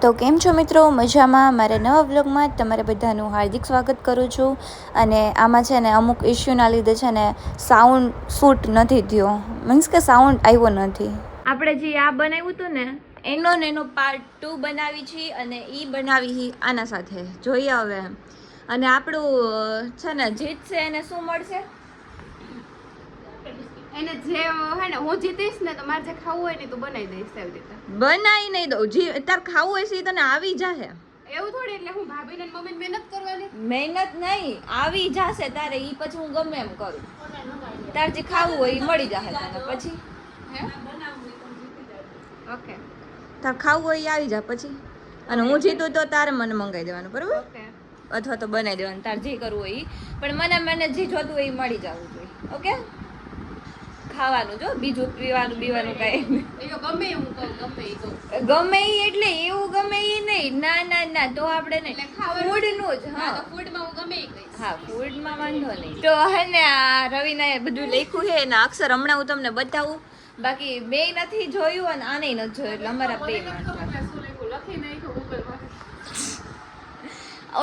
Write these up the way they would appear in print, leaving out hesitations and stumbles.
તો કેમ છો મિત્રો, મજામાં? મારા નવા વ્લોગમાં તમારે બધાનું હાર્દિક સ્વાગત કરું છું. અને આમાં છે ને અમુક ઇશ્યુના લીધે છે ને સાઉન્ડ શૂટ નથી થયો, મીન્સ કે સાઉન્ડ આવ્યો નથી. આપણે જે આ બનાવ્યું હતું ને એનો પાર્ટ 2 બનાવી છીએ અને એ બનાવી આના સાથે જોઈએ હવે. અને આપણું છે ને જીતશે એને શું મળશે? એને જે હે ને હું જીતીશ ને તો મારે જે ખાવું હોય ને તું બનાવી દઈશ એવી રીતે. બનાવી નહીં દઉં, જે તાર ખાવું હોય છે તને આવી જાહે. એવું થોડી, એટલે હું ભાભી ને મમ્મી મહેનત કરવાની. મહેનત નહીં, આવી જાશે તારે, ઈ પછી હું ગમે એમ કરું. તાર જે ખાવું હોય ઈ મળી જાહે તને પછી. હે ઓકે, તાર ખાવું હોય ઈ આવી જા પછી. અને હું જીતું તો તારે મને મંગાવી દેવાનું, બરોબર? ઓકે અથવા તો બનાવી દેવાનું, તાર જે કરવું હોય ઈ. પણ મને જે જોતું હોય ઈ મળી જવું જોઈએ. ઓકે? ખાવાનું જો, બીજું પીવાનું કાંઈ એ તો ગમે એવું કહું, ગમે એ કહું. ગમે ઈ એટલે એવું ગમે ઈ નહીં. ના તો આપણે નહીં, ફૂડનું જ. હા તો ફૂડમાં હું ગમે એ કહીશ. હા, ફૂડમાં વાંધો નહીં. તો હે ને આ રવિના બધું લખ્યું છે એના અક્ષર હમણાં હું તમને બતાવું. બાકી બે નથી જોયું અને આને નથી જોયું, એટલે અમારા બે લખી નાખ્યું ગૂગલમાં.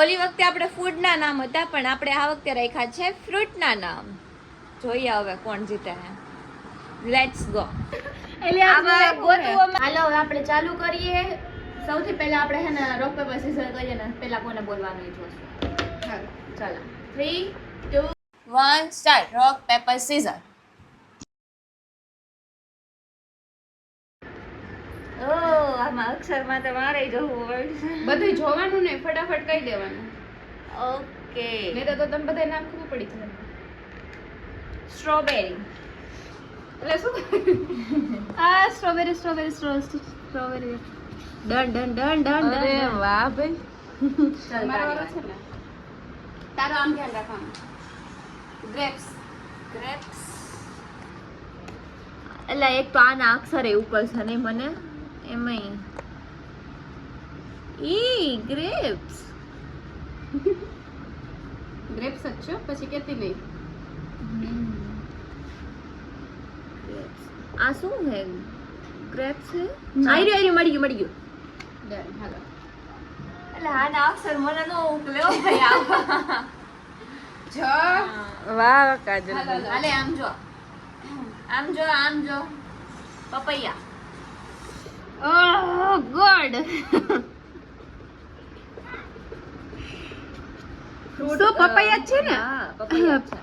ઓલી વખતે આપણે ફૂડના નામ હતા, પણ આપણે આ વખતે રાખ્યા છે ફ્રૂટના નામ. જોઈએ હવે કોણ જીતે છે. Let's go. હાલો હવે આપણે ચાલુ કરીએ. સૌથી પહેલા આપણે હે ને રોક પેપર સીઝર કરીએ ને, પહેલા કોને બોલવાનું એ જોશું. ચાલો 3 2 1 સ્ટાર્ટ. રોક પેપર સીઝર. ઓ આમાં અક્ષરમાં તો મારે જવું પડશે. બધું જોવાનું નહીં, ફટાફટ કહી દેવાનું. ઓકે, નહીં તો તમે બધા નામ ખબર પડી જાય. સ્ટ્રોબેરી. એટલે શું આ સ્ટ્રોબેરી ડન. અરે વાહ ભાઈ, ચાલ મારો વારો છે ને. તારો આમ ધ્યાન રાખવાનું. ગ્રેપ્સ. એટલે એક તો આના અક્ષર એ ઉકળશે નહીં મને એમાંય. ગ્રેપ્સ. ગ્રેપ્સ જ છો, પછી કેતી નહીં. આ શું હે? ગ્રેપ્સ હે? આયરી મળી ગયું. ડન, હાલો. એટલે આના અક્ષર મને નો ઉકળ્યો ભાઈ આવા. જો વાહ કાજલ. હાલે આમ જો પપૈયા. ઓહ ગોડ. તો પપૈયા જ છે ને? હા, પપૈયા છે.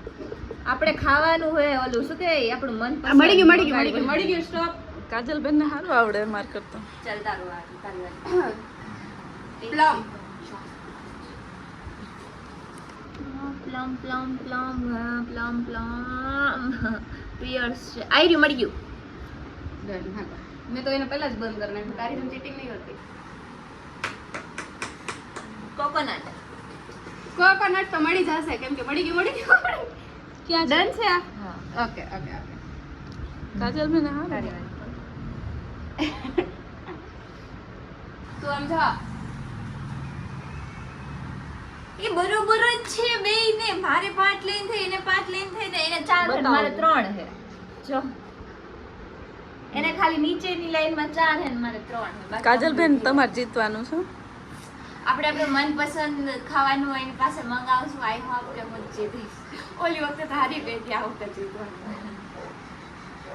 આપણે ખાવાનું હોય ઓલું શું કે આપણું મન મળી ગયું. સ્ટોપ. કાજલ બેન ને સારું આવડે માર કરતા. ચાલ તારી વાત. પ્લમ પિયર્સ છે. આયરી મળી ગયું. ડન, હાલો. મેં તો એને પહેલા જ બંધ કરી નાખ્યું. તારી જેમ ચીટિંગ નહીં કરતી. કોકોનટ. કોકોનટ તો મળી જશે, કેમ કે મળી ગયું. ક્યાં ડન છે આ? હા, ઓકે. કાજલ બેન ને સારું. તારી વાત. તું આમ જા. એ બરોબર જ છે બેયને. મારે 5 લાઈન થઈ, એને 5 લાઈન થઈ, ને એને 4 છે, બતાવો. મારે 3 છે. જો એને ખાલી નીચેની લાઈનમાં 4 છે ને મારે 3 છે. બાકી કાજલ બેન તમારે જીતવાનું છે. આપણે મનપસંદ ખાવાનું હોય એની પાસે મંગાવશું. આઈ હોપ કે હું જીતીશ. ઓલી વખતે તો હારી ગઈ હતી, આ વખતે જીતવાનું.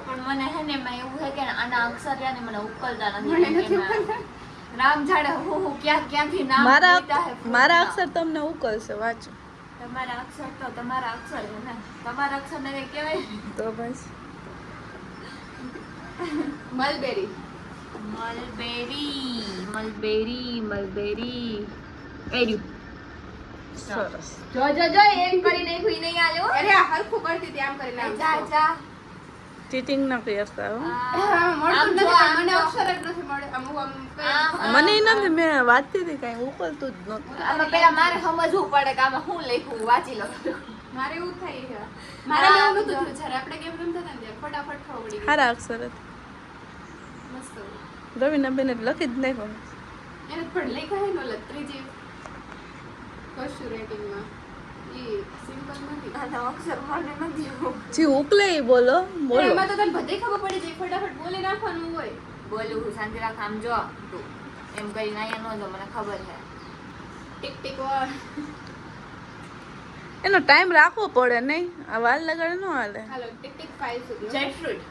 પણ મને હે ને એમાં એવું છે કે આના અક્ષર છે ને મને ઉકલતા મને નથી નથી. ઉકલતા. રામ જાડે હું ક્યાંથી નામ મારા લીધા હે મારા ફૂટના. અક્ષર તમને ઉકલશે, વાંચો તમારા અક્ષર તો તમારા અક્ષર છે ને. તમારા અક્ષર ને કઈ કહેવાય? તો બસ. મલબેરી. મલબેરી. એર્યું. સરસ. જો એમ કરી નાખ્યું ઈ નહીં આલ્યો. અરે આ હરખું કરતી હતી, આમ કરીને આમ. જા. ચીટિંગ ન કરતા હો. મળતું આમ જો, નથી, આમ મને જો. અક્ષર જ નથી મળે. આમ આમ. મને ઈ નથી, મેં વાંચતી હતી કઈ ઉકલતું જ નહોતું. આમાં પેલા મારે સમજવું પડે કે આમાં શું લખ્યું, વાંચી લો. મારે એવું થાય છે. મારે એવું નતું થયું. જ્યારે આપણે ગેમ રમતા હતા ને ત્યારે ફટાફટ ખબર પડી ગઈ. સારા અક્ષર હતા. મસ્ત. રવિના બેન લખી જ નહીં પણ એને પણ લખ્યા હે ને ઓલા ત્રીજી ફર્સ્ટ રેટિંગમાં. ઈ સિમ્પલ નથી. આના અક્ષર મને નથી. જે ઉકલે ઈ બોલો. એમાં તો તને બધે ખબર પડી જાય, ફટાફટ બોલી નાખવાનું હોય. બોલું શાંતિ રાખ. આમ જો તું એમ કરીને અહીંયા ન જો, મને ખબર છે. Tick tick war. એનો ટાઈમ રાખવો પડે નહીં, આ વાલ લગાડે ન હાલે. હાલો ટિક ટિક 5 સુધી. જેકફ્રૂટ.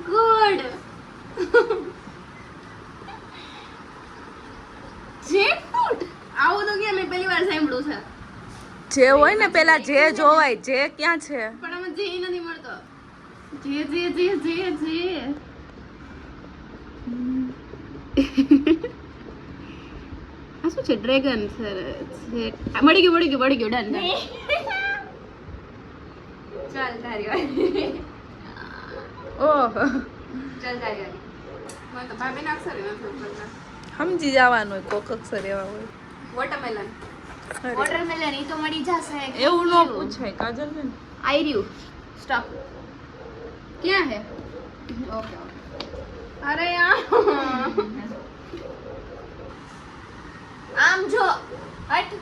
ગુડ. જેકફ્રૂટ આવું તો કે મેં પહેલી વાર સાંભળ્યું છે. જે હોય ને પેલા જે જોવાય, જે ક્યાં છે? પણ આમાં જે નથી મળતો. જે જે જે જે જે આ શું છે? ડ્રેગન સર મળી ગયું ડન. ચાલ તારી વારી. ઓહ, ચાલ તારી વારી. મને તો ભાભીના અક્ષર નથી ખબર. સમજી જવાનું હોય, કોક અક્ષર એવા હોય. વોટરમેલન. અરે, વોટરમેલન ઈ તો મળી જશે. એવું ન પૂછાય કાજલ બેન. आई रही हूँ. स्टॉप. क्या है? Okay okay. अरे यार. આમ જો હટ.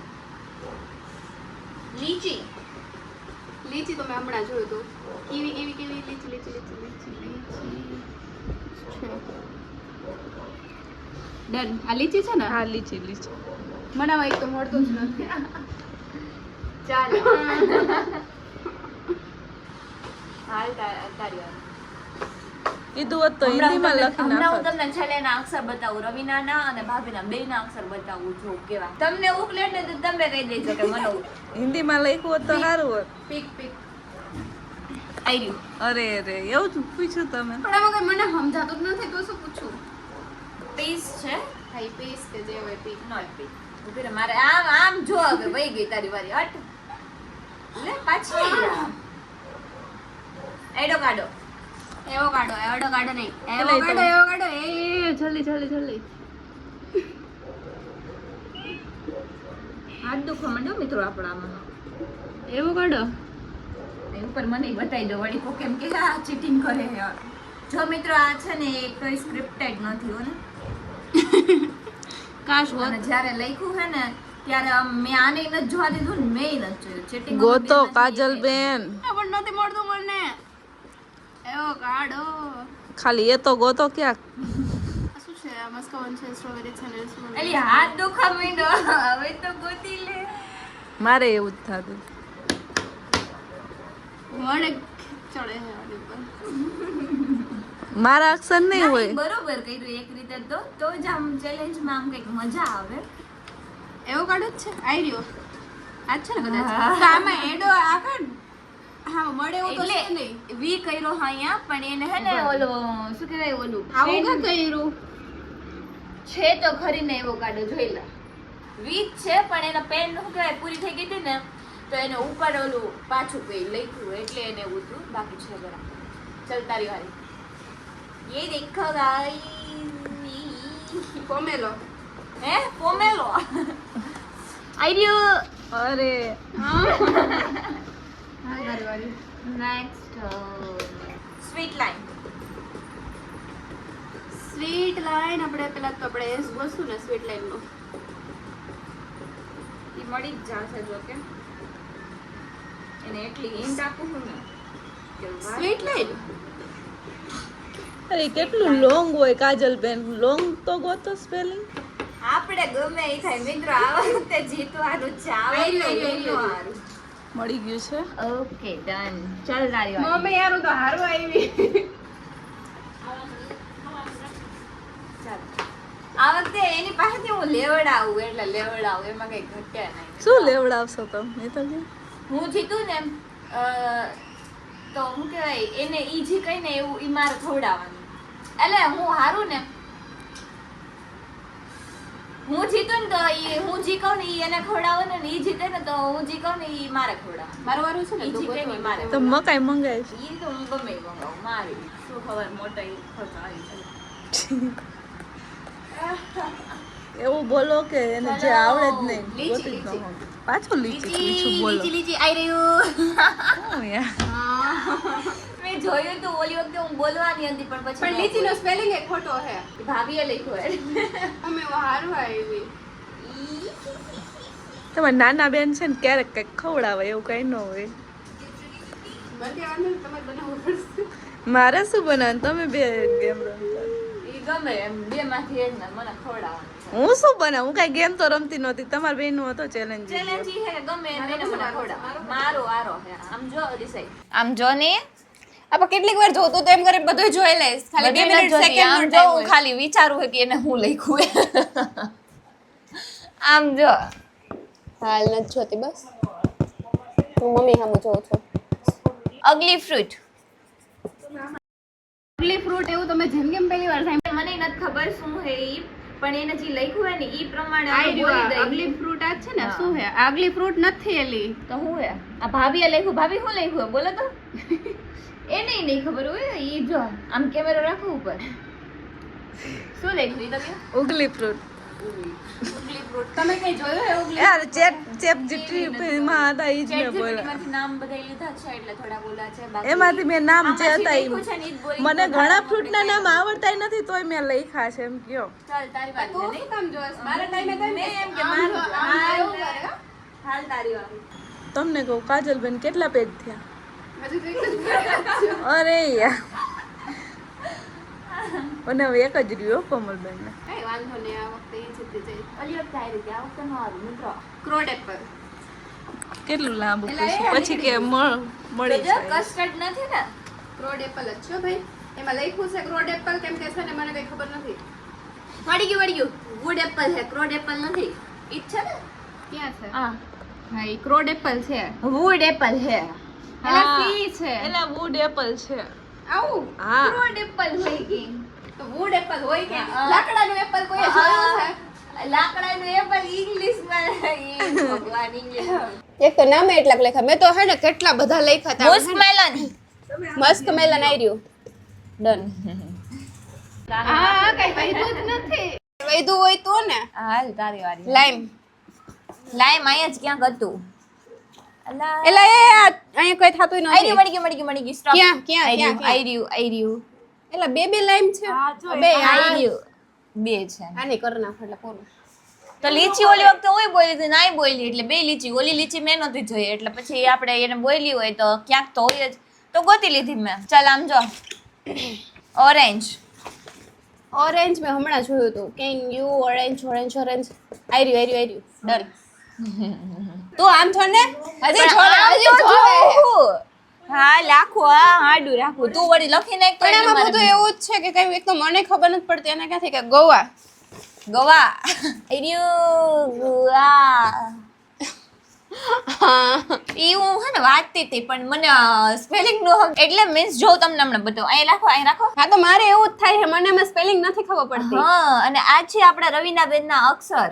લીચી. લીચી તો મેં હમણાં જોયું હતું. કેવી લીચી. ડન. આ લીચી છે ને? હા, લીચી લીચી. મને એક તો મળતું જ નથી. ચાલ હાલ તારી વારી. કીધું હોત તો હિન્દીમાં લખી હમણાં હું નાખત. તમને છેલ્લે ના અક્ષર બતાવું, રવિનાના અને ભાભીના બેયના અક્ષર બતાવું જો કેવા. તમને ઉકલે ને તો તમે કહી દેજો કે મને હિન્દીમાં લખ્યું હોત તો સારું હોત. Peek peek. આઈ રહ્યું. અરે અરે, એવું જ પૂછ્યું તમે. પણ આમાં કઈ મને સમજાતું જ નથી તો શું પૂછું? પીસ છે હાઈ પીસ કે જે હોય પીક. Not piece. ઉભી રહે, મારે આમ જો હવે વહી ગઈ તારી વારી. હટ લે પાછી એડો કાઢો. એવો કાઢો નહીં. એવો કાઢો. એ જલ્દી. હાથ દુખવા માંડ્યો મિત્રો આપણામાં. એવો કાઢો. એ ઉપર મને બતાવી દો વળી કોક એમ કે આ ચીટિંગ કરે છે. જો મિત્રો આ છે ને એ કોઈ સ્ક્રિપ્ટેડ નથી હો ને. કાશ હોત. અને જ્યારે લખ્યું છે ને ત્યારે મેં આને નથી જોવા દીધું ને મેં નથી જોયું. ચીટિંગ ગોતો કાજલ બેન, પણ નથી મળતું મને. એવો કાઢો. ખાલી એ તો ગોતો ક્યાંક. આ શું છે? આ મસ્કાવન છે, સ્ટ્રોબેરી છે ને એલી હાથ દુખવા માંડ્યો. હવે તો ગોતી લે. મારે એવું જ થતું. વડે ચડે છે આની પર. મારા અક્ષર નહીં ના, હોય. ઈ બરોબર કર્યું એક રીતે તો જ આમ ચેલેન્જમાં આમ કંઈક મજા આવે. એવો કાઢો જ છે. આઈ રહ્યો. આ જ છે ને કદાચ. હા. તો આમાં એડો આગળ હા મળે એવું તો છે એટલે નહીં. વી કર્યો હા અહીંયા પણ એને હે ને ઓલો શું કહેવાય ઓલું આવું pen કાં કર્યું? છે તો ખરી ને એવો કાઢો જોઈ લે. વી છે પણ એના પેન શું કહેવાય પૂરી થઈ ગઈ હતી ને તો એને ઉપર ઓલું પાછું કઈ લખ્યું એટલે એને એવું હતું. બાકી છે બરાબર. ચલ તારી વારી. ये देखो गाइस પોમેલો. હે પોમેલો આઈ રહ્યો. અરે હા તારી વારી. Next sweet line. Sweet line આપણે પેલા તો આપણે એસ વસ્તુ ને સ્વીટ લાઈન નું ઈ મળી જ જશે જો કે એને એટલી હિન્ટ આપું છું ને કે સ્વીટ લાઈન. અરે કેટલું લોંગ હોય કાજલ બેન, લોંગ તો ગોતો સ્પેલિંગ. આપણે ગમે એ થાય મિત્રો આ વખતે જીતવાનું છે. આ આઈ વખતે રહ્યું, આઈ રહ્યું. જીતવાનું. મળી ગયું છે. Okay done. ચાલ તારી વારી. મમ્મી યાર હું તો હારવા આવી. ચાલ આ વખતે એની પાસેથી હું લેવડાવું એટલે લેવડાવું એમાં કઈ ઘટે નહીં. શું લેવડાવશો તમે? એ તો કે હું જીતું ને તો હું કહેવાય એને ઈ જી કઈ ને એવું ઈ મારે ખવડાવવાનું. એટલે હું હારું ને હું જીતું ને તો ઈ હું જી કહું ને ઈ એને ખવડાવવાનું ને ઈ જીતે ને તો હું જી કહું ને ઈ મારે ખવડાવવાનું. મારું વારું છે ને ઈ જીતે ને ઈ મારે તો મકાઈ મંગાવીશ. ઈ તો હું ગમે ઈ મંગાવું મારી શું ખબર મોટા ઈ ખર્ચ આવી છે. એવું બોલો કે એને જે આવડે જ નહીં લીચી, ગોતી જ ન લીચી. હોય. પાછું લીચી લીચું બોલો. લીચી આઈ રહ્યું. શું યાર? મેં જોયું તો ઓલી વખતે હું બોલવાની હતી પણ પછી પણ લીચી નો સ્પેલિંગ એક ખોટો છે. ભાભીએ લખ્યું મમ્મી હું હારવા આવી. તમારા નાના બેન છે ને ક્યારેક કંઈક ખવડાવે એવું કઈ ન હોય. મને કે વાંધો નહીં, તમારે બનાવવું પડશે. મારે શું બનાવવાનું? તમે બે ગેમ રમતા. ઈ ગમે એમ બે માંથી એક ને મને ખવડાવવાનું છે. હું શું બનાવું? હું કઈ ગેમ તો રમતી નહોતી. તમારા બેનનો હતો ચેલેન્જ. ચેલેન્જ ઈ હે ગમે એને મને ખવડાવવાનું. મારો આરો હે. આમ જો ડિસાઈડ. આમ જો ને આપણે કેટલીક વાર જોતું તો એમ કરે બધું જોઈ લઈશ. ખાલી 2 મિનિટ સેકન્ડ આમ જો હું ખાલી વિચારું હે કે એને હું લખ્યું આમ જો હાલ નથી જોતી બસ. હું મમ્મી સામે જોઉં છું. અગલી ફ્રૂટ. અગલી ફ્રૂટ એવું તમે જેમ કેમ પહેલી વાર સાંભળ્યું? મને નથી ખબર શું હે ઈ, પણ એને જે લખ્યું હે ને ઈ પ્રમાણે આ અમે બોલી દઈએ. અગલી ફ્રૂટ આ છે ને શું હે? અગલી ફ્રૂટ નથી એલી. તો હું હે આ ભાભીએ લખ્યું. ભાભી શું લખ્યું હે? બોલો તો એને નહીં ખબર હોય. ઈ જો આમ કેમેરો રાખો ઉપર. શું લખ્યું ઈ તમે? ઉગલી ફ્રૂટ. ઉગલી ફ્રૂટ. તમે કઈ જોયું હે ઉગલી? યાર ચેપ જીટી માં હતા ઈ જ મેં બોલ્યા. માંથી નામ બધાય લીધા છે એટલે થોડા બોલા છે. બાકી એમાંથી મેં નામ જે આમાં હતા ઈ લખ્યું છે ને ઈ જ બોલી. મને ઘણા ફ્રૂટના નામ આવડતા નથી તોય મેં લખ્યા છે એમ કયો. ચાલ તારી વાત તું છે શું કામ જોઈશ? મારા ટાઈમે તો મેં એમ કે આમ મારું જો, આમ હાલ એવું કરે, હો. હાલ તારી વાત. તમને કહું કાજલબેન કેટલા પેજ થયા? હજુ તો એક જ છે. અરે યાર અને હવે એક જ રહ્યો કોમલબેન ને. કઈ વાંધો નહીં, આ વખતે એ જીતી જઈશ. ઓલી વખતે આવી રીતે આ વખતે ન આવ્યું મિત્રો. ક્રોડ એપલ. કેટલું લાંબુ એટલે એ પૂછ્યું પછી કે મળી જો જાય. કસ્ટર્ડ નથી ને. ક્રોડ એપલ જ છો ભાઈ. એમાં લખ્યું છે ક્રોડ એપલ કેમ કે છે ને મને કઈ ખબર નથી. વળી ગયું. વુડ એપલ છે, ક્રોડ એપલ નથી. ઈ જ છે ને? ક્યાં છે? હા. હા ઈ ક્રોડ એપલ છે. વુડ એપલ છે. એલા સી છે. એલા વુડ એપલ છે. આવું હા ક્રોડ એપલ હોય કે તો વુડ એપલ હોય કે હા. લાકડાનું એપલ કોઈ જોયું છે? લાકડાનું એપલ ઇંગ્લિશમાં ભગવાન ઇંગ્લિશ. એક તો નામે એટલા લખ્યા. મેં તો હે ને કેટલા બધા લખ્યા હતા. મુસ્કમેલન. મસ્ક મેલન આવ્યું. ડન. હા કઈ વૈધું જ નથી. વૈધું હોય તો ને હાલ તારી વારી. લાઈમ. લાઈમ અહીંયા જ ક્યાંક હતું. અલા એલા એ અહીંયા કોઈ થાતું આઈ નથી. મળી ગયું સ્ટોપ. ક્યાં? ક્યાં? આઈ રહ્યું. એલા બે લાઈમ છે. બે આઈ રહ્યું. બે છે. આની કર નાખ એટલે પૂરું. તો લીચી ઓલી વખતે હું બોલી હતી નાઈ બોલી એટલે બે લીચી. ઓલી લીચી મેં નહોતી જોઈ એટલે પછી આપણે એને બોલી હોય તો ક્યાંક તો હોય જ તો ગોતી લીધી મેં. ચાલ આમ જો ઓરેન્જ. ઓરેન્જ મેં હમણાં જોયું હતું. Can you orange orange orange આઈ રહ્યું ડન. તું આમ છો ને હજી જોવે. હા લાખો હા હાડું રાખું. તું વળી લખી નાખ તો પણ એટલે એમાં મારે બધું એવું જ છે કે કઈ એક તો મને ખબર નથી પડતી એને ક્યાંથી કે ગોવા. ગવા. ગવા. ઈ હું હે ને વાંચતી હતી પણ મને સ્પેલિંગ નો એટલે મીન્સ જો તમને હમણાં બતાવું. અહીં રાખો. હા તો મારે એવું જ થાય છે. મને એમાં સ્પેલિંગ નથી ખબર પડતી. હા અને આ છે આપણા રવિનાબેનના અક્ષર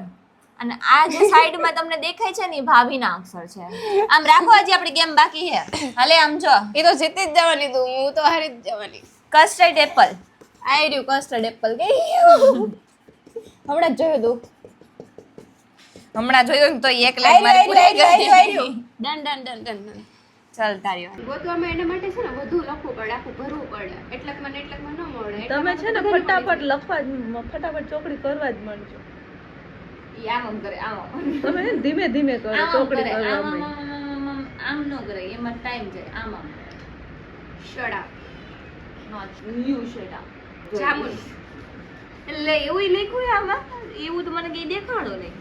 અને આ જે સાઈડમાં તમને દેખાય છે ને એ ભાભીના અક્ષર છે. આમ રાખો હજી આપણી ગેમ બાકી છે. હાલે આમ જો એ તો જીતી જ જવાની તું. હું તો હારી જ જવાની. Custard Apple. આઈ રહ્યું કસ્ટર્ડ એપલ કે હમણાં જ જોયું તું. હમણાં જોયું ને તો એક લાઈન મારી પૂરી ગઈ. ડન. ચાલ તારી વાત. ગોતવામાં એના માટે છે ને વધુ લખવું પડે, આખું ભરવું પડે. એટલકમાં ન મળે. તમે છે ને ફટાફટ લખવા જ ફટાફટ ચોકડી કરવા જ માંડજો. ઈ આમ કરે આમ. તમે છે ને ધીમે ધીમે કરો ચોકડી કરે કરવા આમ માંડો. આમ ન કરે એમાં ટાઈમ જાય. આમ શડા નોટ યુ શટ અપ. જામુન. એટલે એવું લખ્યું છે આમાં. એવું તો મને કઈ દેખાડો નહીં.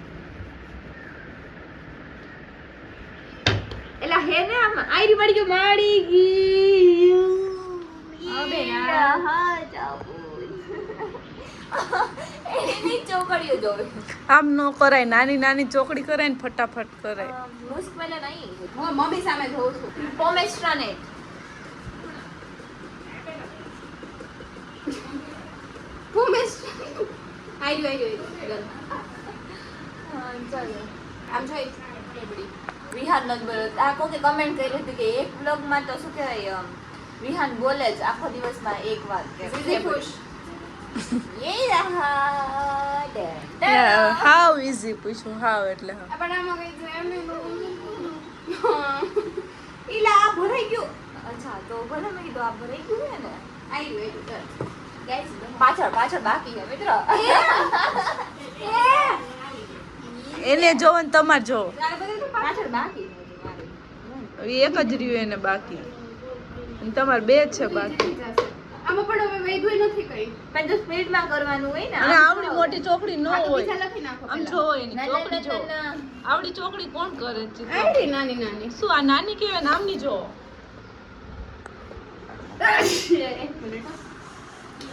એલા હે ને આમાં આયરી મળી ગયું. અબે યાર. હા જાવું. એની ચોકડીઓ જોવે. આમ ન કરાય. નાની નાની ચોકડી કરાય ને ફટાફટ કરાય. મુશ્કેલ નહીં. હું મમ્મી સામે જોઉં છું. પોમેસ્ટ્રાનેટ. આઈ રહ્યું. ચાલો આમ જોઈ. વિહાન નથી બોલો. આ કોકે કમેન્ટ કરી હતી કે એક બ્લોગમાં તો શું કહેવાય વિહાન બોલે જ આખો દિવસમાં એક વાર કે સીધી ખુશ. યે રહા હાવ ઈઝી પૂછું. હાવ એટલે હા. પણ આમાં કઈ છે એમ ઈલા આ ભરાઈ ગયું. અચ્છા તો ભલે મેં કીધું આ ભરાઈ ગયું હે ને. આઈ રહ્યું. ગાઈસ પાછળ બાકી છે મિત્રો. એને જોવો ને તમારે જોવો. પાછળ બાકી એક જ રહ્યું એને બાકી. અને તમારે 2 છે બાકી. આમાં પણ હવે વૈધું નથી કઈ. પણ તો સ્પીડમાં કરવાનું હોય ને. અને આવડી મોટી ચોકડી ન આ તો હોય. બીજા લખી નાખો આમ પહેલા. જો એની ના, ચોકડી જો. ના, ના, ના. આવડી ચોકડી કોણ કરે છે? આયરી નાની નાની. શું આ નાની કહેવાય? નામની જો. એક મિનિટ હો.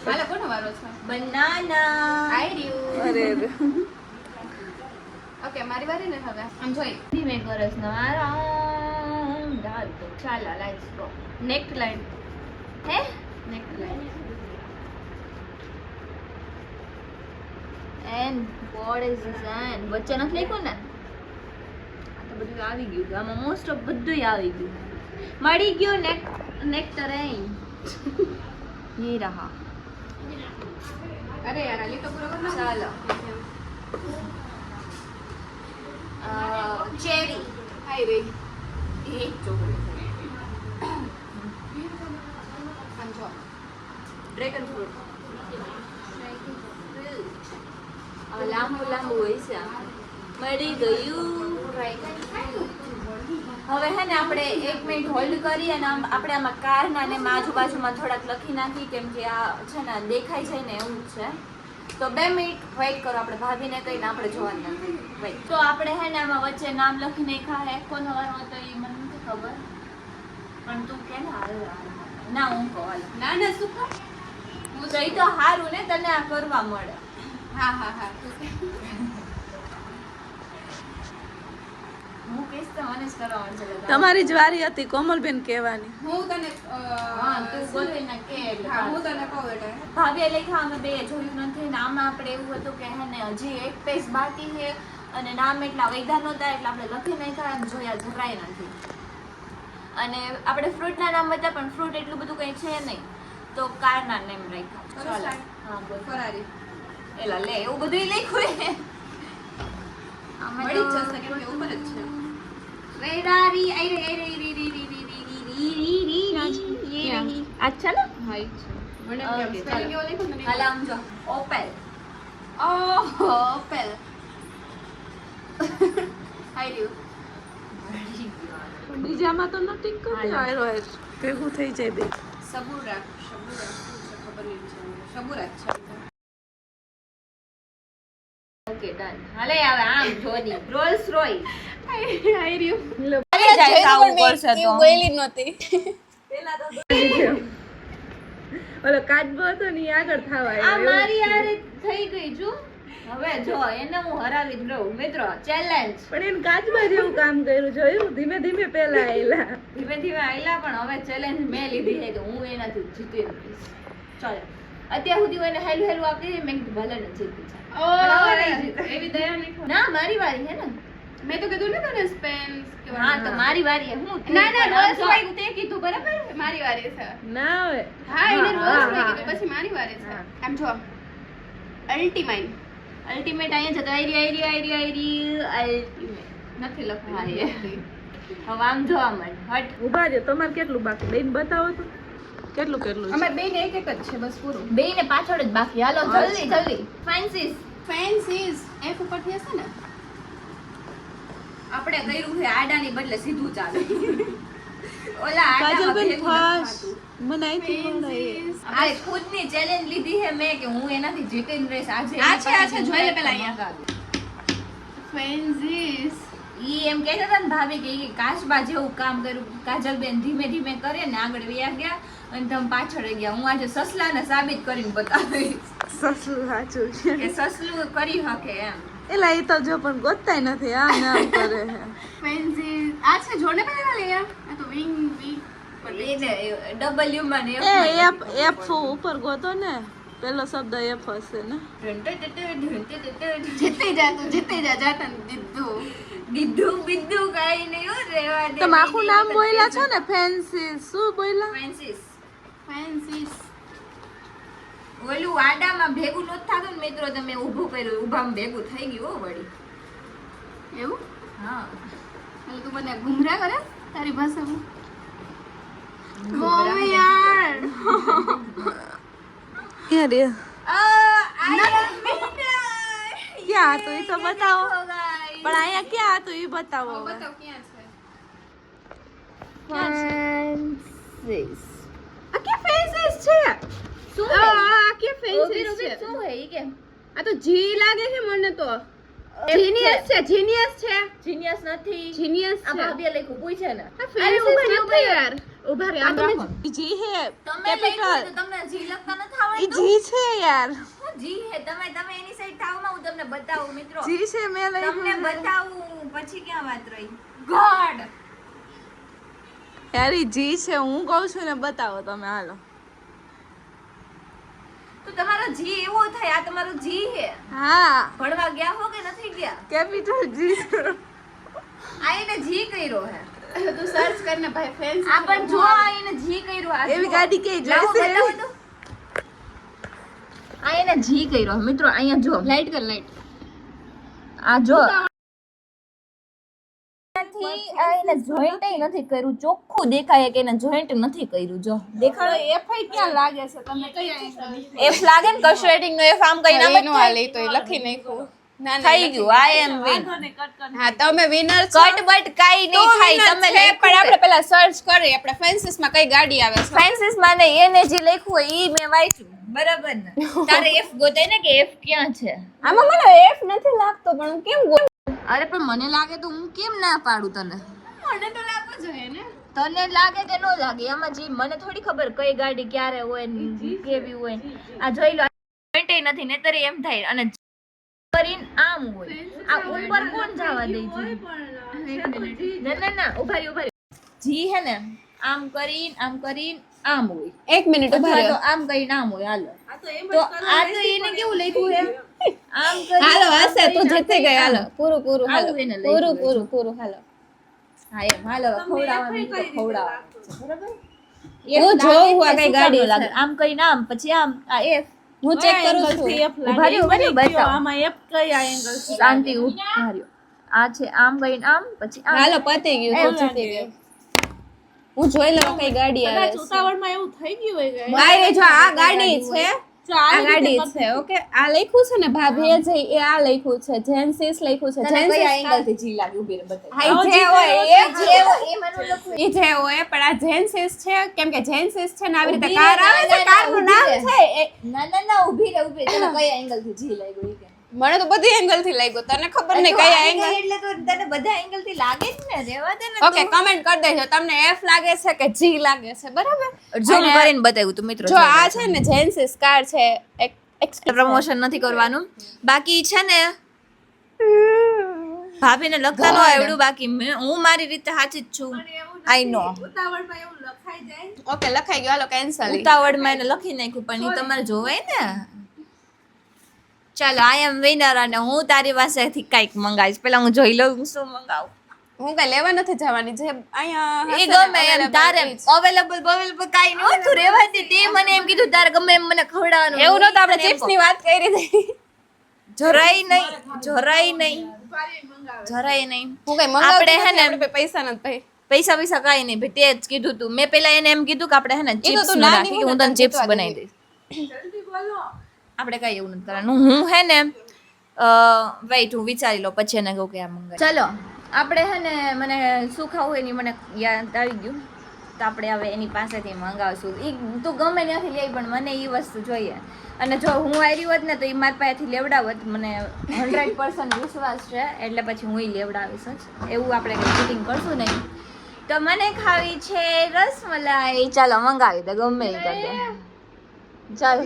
હાલો કોનો વારો છે? બનાના. આયર્યું. અરે રે. ઓકે મારી વારી ને હવે. આમ જોઈ. ધીમે કરસ મારા ડાલ તો ચાલો લેટ્સ ગો. નેક લાઈન. હે નેક line. And what is this and વચ્ચે નથી લખ્યું ને? આ તો બધું આવી ગયું. આમાં મોસ્ટ ઓફ બધું આવી ગયું. મળી ગયો નેક્ટર ये रहा. અરે યાર આલી તો પૂરો કર નાખ. ચાલો ચેરી. આઈ રહી. એક ચોકડી. આમ જો. Dragon fruit. લાંબુ લાંબુ હોય છે. મળી ગયું. હવે હે ને આપણે 1 મિનિટ હોલ્ડ કરી અને આપણે આમાં કારના ને આજુબાજુમાં થોડાક લખી નાખી, કેમ કે આ છે ને દેખાય છે ને એવું જ છે. તો 2 મિનિટ વેઇટ કરો. આપણે ભાભીને કહીને આપણે જોવાનું નથી. વેઇટ. તો આપણે હે ને આમાં વચ્ચે નામ લખી નાખ્યા. હે કોનો વારો હતો એ મને નથી ખબર, પણ તું કે ને હાલ ના હું કહું હાલ. ના ના શું કર? હું તો એ તો સારું ને તને આ કરવા મળે. હા હા હા. હું કહીશ તો મને જ કરવા મળશે. તમારી જ વારી હતી કોમલબેન કહેવાની. હું તને હા તું બોલે ને કે એટલે હા હું તને કહું એટલે. ભાભીએ લખ્યા અમે બે જોયું નથી ને આમાં આપણે એવું હતું કે હે ને હજી 1 પેજ બાકી છે અને નામ એટલા વૈધા નહોતા એટલે આપણે લખી નાખ્યા અને જોયા જરાય નથી. અને આપણે ફ્રૂટના નામ હતા પણ ફ્રૂટ એટલું બધું કંઈ છે નહીં તો કારના નેમ રાખ્યા. ચાલો હા બોલ. ફરારી. એલા લે એવું બધું લખ્યું હે. મળી જ જશે કેમ કે ઉપર જ છે. વેરારી આઈ રે રી રી રી રી રી રી રી રી રી રી અચ્છા ને હા ઈ છે. મને Okay, એમ સ્પેલિંગ ચાલો. એવો લખ્યો ને. હાલ આમ જો ઓપેલ. ઓહ પેલ. આયર્યું. બીજામાં તો નથી કરતી. આયરો આયર ભેગું થઈ જાય બે. સબુરા. સબુરા શું છે ખબર નહીં છે. સબુરા જ છે. Okay done. હાલે હવે આમ જોની રોલ્સ રોય. આયર્યું. હાલે જાય સાવું પડશે તો. બોલી નહોતી. ઓલો કાચબો હતો ને ઈ આગળ થવા આ આવ્યો. મારી યાર થઈ ગઈ જો. હવે જો એને હું હરાવી જ રહું મિત્રો. ચેલેન્જ. પણ એને કાચબા જેવું કામ કર્યું જોયું. ધીમે ધીમે પેલા આયલા. ધીમે ધીમે આયલા પણ હવે ચેલેન્જ મેં લીધી છે તો હું એનાથી જીતી રહીશ. ચાલો અત્યાર સુધી હું એને હેલું હેલું આપતી હતી મેં કીધું ભલે ને જીતી જાય. ઓહ પણ હવે નહીં જીતે. એવી દયા નહીં. ના મારી વારી હે ને. મેં તો કીધું ને તને સ્પેન હા તો મારી વારી હે. હું ના ના પણ આમ રોલ્સ જો. રોય તે કીધું બરાબર મારી વારી છે. ના હોય. હા એને રોલ્સ હા, રોય હા. કીધું પછી મારી વારી છે. હા. આમ જો અલ્ટીમાઇન અલ્ટિમેટ અહીંયા જતો આયરી અલ્ટિમેટ નથી લખવું હા, નથી એ. લખતી. હવે આમ જોવા મળે હટ. ઊભા રહ્યો. તમારે કેટલું બાકી લઈને બતાવો તો કેટલું કેટલું છે? અમારે બેને એક એક જ છે બસ પૂરું. બે ને પાછળ જ બાકી. હાલો જલ્દી જલ્દી. ફેન્સીસ ફેન્સીસ એફ ઉપરથી હશે ને. આપણે કર્યું છે આડાની બદલે સીધું ચાલે. ઓલા આડામાં કાજલબેન ભેગું નથી ફાસ્ટ થાતું. મને અહીંથી ખવડાવીએ. ફેન્સીસ આ ખુદની ચેલેન્જ લીધી છે મેં કે હું એનાથી જીતીને રહીશ. આજે આ એની છે, આ છે, પાસેથી જોઈ લે હું પેલા અહીંયા. મંગાવી. ફેન્સીસ ઈ એમ કહેતા હતા ને ભાભી કે ઈ કાચબા જેવું કામ કર્યું. કાજલબેન ધીમે ધીમે કરે ને આગળ વયા ગયા અને તમે પાછળ રહી ગયા. હું આજે સસલાને સાબિત કરીને બતાવીશ સસલું સાચું છે. કે સસલું કરી શકે એમ. એલા એ તો જો પણ ગોતતાય નથી. આમ ને આમ કરે છે. ફેન્સીસ આ છે જોડે પેલા લે યાર. આ તો વિંગ વી એને ડબલ્યુ માં ને એ એફ એફ ઉપર ગોતો ને. પેલો શબ્દ એફ હશે ને. જીતી જા તું જીતી જા જાતન દીધું. દીધું બીધું કાઈ નહીં હો રેવા દે. તમે આખું નામ બોલ્યા છો ને ફેન્સી. શું બોલ્યા? ફ્રાન્સિસ. ફેન્સીસ ઓલું આડામાં ભેગું નહોતું થાતું ને મિત્રો. તમે ઊભું કર્યું ઊભામાં ભેગું થઈ ગયું હો વળી. એવું હા એટલે તું મને ગુમરાહ કરે તારી ભાષામાં. મમ્મી યાર ક્યાં રે? ક્યાં ક્યાં હતું એ તો બતાવો. પણ અહીંયા ક્યાં હતું એ બતાવો. બતાવ ક્યાં છે. ફ્રાન્સિસ શું આ કે ફેન્સી છે શું હે ઈ કે આ તો જી લાગે છે મને તો જીનિયસ છે જીનિયસ નથી જીનિયસ આ છે ભાભીએ લખ્યું પૂછે ને અરે ઉભા યાર ઉભા રે આ તમે જી હે તમે લખ્યું તો તમને જી લખતા નથી આવડતું ઈ જી છે યાર હું જી હે તમે એની સાઈડ થાવમાં હું તમને બતાવું મિત્રો જી છે મે તમને બતાવું પછી ક્યાં વાત રહી ગોડ યાર ઈ જી છે હું કહું છું ને બતાવો તમે હાલો તો તમારો જી એવો થાય આ તમારો જી હે હા ભણવા ગયા હો કે નથી ગયા કેપિટલ જી આ એને જી કર્યો હે તું સર્ચ કરને ભાઈ ફેન્સી આ પણ જો આ એને જી કર્યો આ એવી જુઓ. ગાડી કે લાવો જોઈશે બતાવો તો. આ એને જી કર્યો મિત્રો અહીંયા જો લાઈટ કર લાઈટ આ જો આ એને જોઈન્ટ નથી કર્યું ચોખ્ખું દેખાય કે એને જોઈન્ટ નથી કર્યું જો દેખાડો એફઆઈ ક્યાં લાગે છે તમે કયા એંગલ એફ લાગે ને કશું રેટિંગ નો એફ આમ કઈ નામ જ થાય. તો એ લખી નાખ્યું ના થઈ ગયું આઈ એમ વિન હા તમે વિનર કટ બટ કાઈ નહીં થાય તમે પણ આપણે પેલા સર્ચ કરી આપણે ફેન્સીસ માં કઈ ગાડી આવે છે ફ્રાન્સિસ માં ને એને જે લખ્યું હોય ઈ મેં વાંચ્યું બરાબર ને તારે એફ ગોતાય ને કે એફ ક્યાં છે આમાં મને એફ નથી લાગતો પણ હું કેમ અરે પણ મને લાગે તો હું કેમ ના પાડું તને મને તો લાગવો જોઈએ ને તને લાગે કે ન લાગે એમાં જે મને થોડી ખબર કઈ ગાડી ક્યારે હોય ને કેવી હોય આ જોઈ લો પોઈન્ટે નથી નહીતર એમ થાય અને કરીને આમ હોય આ ઉપર કોણ જવા દે છે ના ઉભા રહી જી હે ને આમ કરીને આમ હોય એક મિનિટ ઉભા અથવા તો રહ્યો આમ કરીને આમ હોય હાલો તો આ તો એને કેવું લખ્યું હે આમ કરી હાલો હશે તું જીતી ગઈ હાલો પૂરું પૂરું હાલો આવું એને લઈ પૂરું હાલો હા એમ હાલો ખવડાવવાનું તો ખવડાવવાનું બરાબર હું જોઉં આ કઈ ગાડી લાગે આમ કરીને આમ પછી આમ આ એફ હું ચેક કરું છું ઉભા રહ્યો બતાવો આમાં એફ કયા એંગલ શાંતિ ઉભા રહ્યો આ છે આમ કરીને આમ પછી આમ હાલો પતી ગયું તું જીતી ગઈ હું જોઈ લઉં કઈ ગાડી આવે છે ઉતાવળમાં એવું થઈ ગયું હોય કે ભાઈ જો આ ગાડી છે આ ગાડી છે ઓકે આ લખ્યું છે ને ભાભીએ જે એ આ લખ્યું છે જેન્સિસ લખ્યું છે તને કયા જેન્સિસ એંગલ થી જી લાગે ઉભી રહે બતાવ હાઈ જે હોય એ જે એ મને લખું એ જે હોય પણ આ જેન્સિસ છે કેમ કે જેન્સિસ છે ને આવી રીતે ઊભી કાર રહે, આવે છે ના, કાર નું ઊભી નામ રહે. છે એ ના ઉભી રહે તને કયા એંગલ થી જી લાગ્યું ઈ કે મને તો બધી એંગલ થી લાગ્યો તને ખબર નહીં કયા એંગલ એટલે તો તને બધા એંગલ થી લાગે જ ને રેવા દે ને ઓકે કમેન્ટ કરી દેજો તમને એફ લાગે છે કે જી લાગે છે બરાબર ઝૂમ અને કરીને બતાવ્યું તું મિત્રો જો આ છે ને જેન્સિસ કાર છે એક પ્રમોશન નથી કરવાનું બાકી છે ને ભાભીને લખતા ન આવડ્યું બાકી હું મારી રીતે સાચી જ છું આઈ નો ઉતાવળમાં એવું લખાઈ જાય ઓકે લખાઈ ગયો હાલો કેન્સલ ઉતાવળમાં એને લખી નાખ્યું પણ એ તમારે જોવાય ને ચાલો આઈ એમ વિનર અને હું તારી પાસેથી કંઈક મંગાવીશ પેલા હું જોઈ લઉં હું શું મંગાવું હું કઈ લેવા નથી જવાની જે અહીંયા એ ગમે એમ તારે અવેલેબલ કાઈ નહીં હોય તું રહેવા દે તે મને એમ કીધું તારે ગમે એમ મને ખવડાવવાનું એવું નતું આપણે ચિપ્સ ની વાત કરી હતી જરાય નહીં હું કઈ આપણે મંગાવતી હે ને આપણે પૈસા નથી ભાઈ પૈસા કાઈ નહીં ભાઈ તે જ કીધું તું મેં પેલા એને એમ કીધું કે આપણે હે ને તો ચિપ્સ તું ના નાની રાખી કે હું હોય તને ને ચિપ્સ તને બનાવી દઈશ આપણે કઈ એવું નથી કરવાનું હું હે ને વેઇટ હું વિચારી લો પછી એને કહું કે આ મંગાવી ચલો આપણે હે ને મને શું ખાવું હોય એની મને યાદ આવી ગયું તો આપણે હવે એની પાસેથી મંગાવશું તું ગમે ત્યાંથી લઈ પણ મને એ વસ્તુ જોઈએ અને જો હું આવી હોત ને તો એ મારી પાસેથી લેવડાવત મને 100% વિશ્વાસ છે એટલે પછી હું લેવડાવીશ જ એવું આપણે કંઈ ચીટિંગ કરશું નહીં તો મને ખાવી છે રસમલાઈ ચાલો મંગાવી દે ગમે એ કરતે ચાલો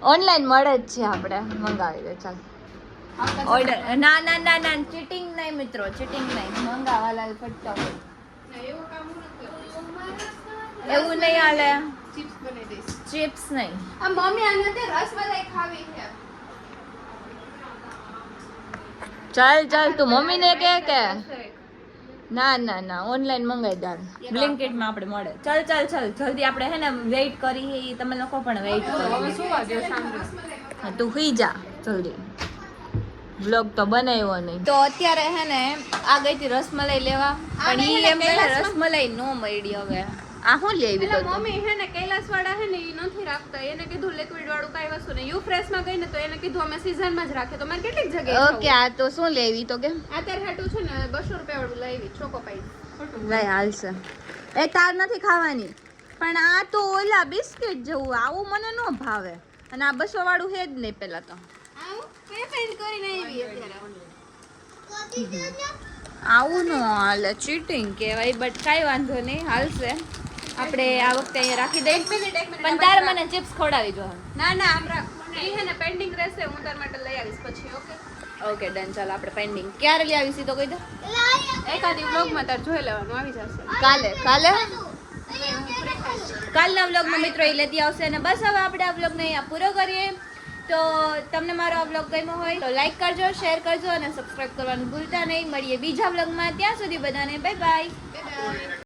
ઓનલાઈન મળે જ છે આપણે મંગાવી દે ચાલ ઓર્ડર ના ચીટિંગ નહીં મિત્રો ચીટિંગ નહીં મંગાવા લાલ ફટાફટ એવું નહીં હાલે ચિપ્સ બનાવી દઈશ ચિપ્સ નહીં આ મમ્મી આને તે રસમલાઈ ખાવી છે ચાલ તું મમ્મીને કે ના ઓનલાઈન મંગાવી દાલ બ્લિંકિટમાં આપણે મળે ચાલ જલ્દી આપણે હે ને વેઇટ કરી તમે લોકો પણ વેઇટ કરો શું વાગ્યો સાંજે તું સુઈ જા જલ્દી બ્લોગ તો બનાવ્યો નહીં તો અત્યારે હે ને આ ગઈ હતી રસમલાઈ લેવા પણ ઈ એમ કહે રસમલાઈ નો મળી હવે આ શું લઈ આવી તો મમ્મી હે ને કૈલાસ વાળા હે ને ઈ નથી રાખતા એને કીધું લિક્વિડ વાળું કાઈ વસ્તુ ને યુ ફ્રેશ માં ગઈ ને તો એને કીધું અમે સીઝન માં જ રાખે તો મારે કેટલીક જગ્યાએ ઓકે આ તો શું લેવી તો કે અત્યારે હાટું છે ને 200 રૂપિયા વાળું લાવી ચોકો પાઈ લઈ હાલશે એ તાર નથી ખાવાની પણ આ તો ઓલા બિસ્કિટ જેવું આવું મને ન ભાવે અને આ 200 વાળું હે જ નહીં પેલા તો પેમેન્ટ કરીને આવી અત્યારે આવું ન હાલે ચીટિંગ કહેવાય બટ કાંઈ વાંધો નહીં હાલશે આપણે આ વખતે અહીંયા રાખી દઈએ પણ તારે મને ચિપ્સ ખવડાવી જો ના ના આમ રાખ એ હે ને પેન્ડિંગ રહેશે હું તાર માટે લઈ આવીશ પછી ઓકે ઓકે ડન ચાલો આપણે પેન્ડિંગ ક્યારે લઈ આવીશું તો કહી દો એકાદી વ્લોગમાં તાર જોઈ લેવાનું આવી જશે કાલના વ્લોગમાં મિત્રો એ લેતી આવશે અને બસ હવે આપણે આ વ્લોગને અહીંયા પૂરો કરીએ તો તમને મારો આ વ્લોગ ગમ્યો હોય તો લાઈક કરજો શેર કરજો અને સબસ્ક્રાઇબ કરવાનું ભૂલતા નહીં મળીએ બીજા વ્લોગમાં ત્યાં સુધી બધાને બાય બાય